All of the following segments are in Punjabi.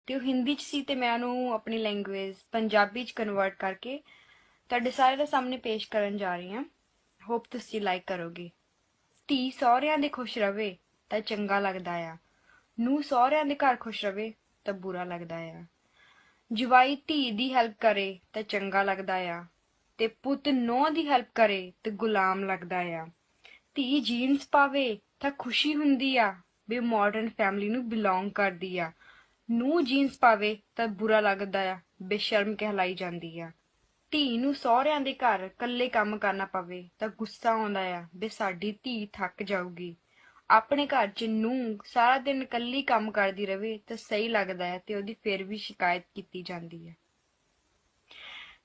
ਤੇ ਉਹ ਹਿੰਦੀ 'ਚ ਸੀ ਤੇ ਮੈਂ ਉਹਨੂੰ ਆਪਣੀ ਲੈਂਗੁਏਜ ਪੰਜਾਬੀ 'ਚ ਕਨਵਰਟ ਕਰਕੇ ਤੁਹਾਡੇ ਸਾਰਿਆਂ ਦੇ ਸਾਹਮਣੇ ਪੇਸ਼ ਕਰਨ ਜਾ ਰਹੀ ਹਾਂ। ਹੋਪ ਤੁਸੀਂ ਲਾਈਕ ਕਰੋਗੇ। ਧੀ ਸਹੁਰਿਆਂ ਦੇ ਖੁਸ਼ ਰਵੇ ਤਾਂ ਚੰਗਾ ਲੱਗਦਾ ਆ, ਨੂੰਹ ਸਹੁਰਿਆਂ ਦੇ ਘਰ ਖੁਸ਼ ਰਵੇ ਤਾਂ ਬੁਰਾ ਲੱਗਦਾ ਆ। ਜਵਾਈ ਧੀ ਦੀ ਹੈਲਪ ਕਰੇ ਤਾਂ ਚੰਗਾ ਲੱਗਦਾ ਆ, ਤੇ ਪੁੱਤ ਨੂੰਹ ਦੀ ਹੈਲਪ ਕਰੇ ਤੇ ਗੁਲਾਮ ਲੱਗਦਾ ਆ। ਧੀ ਜੀਨਸ ਪਾਵੇ ਤਾਂ ਖੁਸ਼ੀ ਹੁੰਦੀ ਆ ਵੀ ਮਾਡਰਨ ਫੈਮਿਲੀ ਨੂੰ ਬਿਲੋਂਗ ਕਰਦੀ ਆ। ਨੂੰਹ ਜੀਨਸ ਪਾਵੇ ਤਾਂ ਬੁਰਾ ਲੱਗਦਾ ਆ, ਬੇਸ਼ਰਮ ਕਹਿਲਾਈ ਜਾਂਦੀ ਆ। ਧੀ ਨੂੰ ਸਹੁਰਿਆਂ ਦੇ ਘਰ ਇਕੱਲੇ ਕੰਮ ਕਰਨਾ ਪਵੇ ਤਾਂ ਗੁੱਸਾ ਆਉਂਦਾ ਆ ਵੀ ਸਾਡੀ ਧੀ ਥੱਕ ਜਾਊਗੀ। ਆਪਣੇ ਘਰ 'ਚ ਨੂੰਹ ਸਾਰਾ ਦਿਨ ਇਕੱਲੀ ਕੰਮ ਕਰਦੀ ਰਵੇ ਤਾਂ ਸਹੀ ਲੱਗਦਾ ਹੈ ਤੇ ਉਹਦੀ ਫਿਰ ਵੀ ਸ਼ਿਕਾਇਤ ਕੀਤੀ ਜਾਂਦੀ ਹੈ।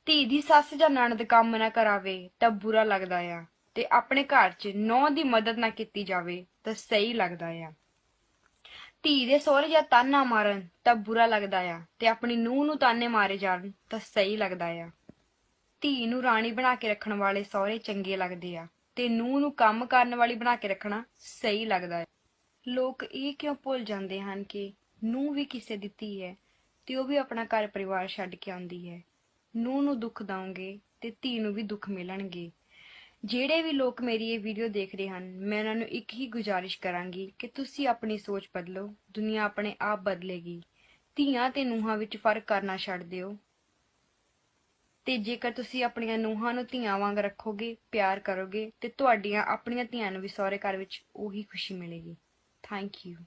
ਧੀ ਦੀ ਸੱਸ ਜਾਂ ਨਣਦ ਕੰਮ ਨਾ ਕਰਾਵੇ ਤਾਂ ਬੁਰਾ ਲੱਗਦਾ ਆ, ਤੇ ਆਪਣੇ ਘਰ 'ਚ ਨੂੰਹ ਦੀ ਮਦਦ ਨਾ ਕੀਤੀ ਜਾਵੇ ਤਾਂ ਸਹੀ ਲੱਗਦਾ ਆ। ਧੀ ਦੇ ਸਹੁਰੇ ਜਾਂ ਤਾਨਾ ਮਾਰਨ ਤਾਂ ਬੁਰਾ ਲੱਗਦਾ ਆ, ਤੇ ਆਪਣੀ ਨੂੰਹ ਨੂੰ ਤਾਨੇ ਮਾਰੇ ਜਾਣ ਤਾਂ ਸਹੀ ਲੱਗਦਾ ਆ। ਧੀ ਨੂੰ ਰਾਣੀ ਬਣਾ ਕੇ ਰੱਖਣ ਵਾਲੇ ਸਹੁਰੇ ਚੰਗੇ ਲੱਗਦੇ ਆ, ਤੇ ਨੂੰਹ ਨੂੰ ਕੰਮ ਕਰਨ ਵਾਲੀ ਬਣਾ ਕੇ ਰੱਖਣਾ ਸਹੀ ਲੱਗਦਾ ਹੈ। ਲੋਕ ਇਹ ਕਿਉਂ ਭੁੱਲ ਜਾਂਦੇ ਹਨ ਕਿ ਨੂੰਹ ਵੀ ਕਿਸੇ ਦੀ ਧੀ ਹੈ ਤੇ ਉਹ ਵੀ ਆਪਣਾ ਘਰ ਪਰਿਵਾਰ ਛੱਡ ਕੇ ਆਉਂਦੀ ਹੈ। ਨੂੰਹ ਨੂੰ ਦੁੱਖ ਦਓਗੇ ਤੇ ਧੀ ਨੂੰ ਵੀ ਦੁੱਖ ਮਿਲਣਗੇ। ਜਿਹੜੇ ਵੀ ਲੋਕ ਮੇਰੀ ਇਹ ਵੀਡੀਓ ਦੇਖ ਰਹੇ ਹਨ, ਮੈਂ ਉਹਨਾਂ ਨੂੰ ਇੱਕ ਹੀ ਗੁਜ਼ਾਰਿਸ਼ ਕਰਾਂਗੀ ਕਿ ਤੁਸੀਂ ਆਪਣੀ ਸੋਚ ਬਦਲੋ, ਦੁਨੀਆ ਆਪਣੇ ਆਪ ਬਦਲੇਗੀ। ਧੀਆਂ ਤੇ ਨੂੰਹਾਂ ਵਿੱਚ ਫਰਕ ਕਰਨਾ ਛੱਡ ਦਿਓ, ਤੇ ਜੇਕਰ ਤੁਸੀਂ ਆਪਣੀਆਂ ਨੂੰਹਾਂ ਨੂੰ ਧੀਆਂ ਵਾਂਗ ਰੱਖੋਗੇ, ਪਿਆਰ ਕਰੋਗੇ, ਤੇ ਤੁਹਾਡੀਆਂ ਆਪਣੀਆਂ ਧੀਆਂ ਨੂੰ ਵੀ ਸਹੁਰੇ ਘਰ ਵਿੱਚ ਉਹੀ ਖੁਸ਼ੀ ਮਿਲੇਗੀ। Thank you.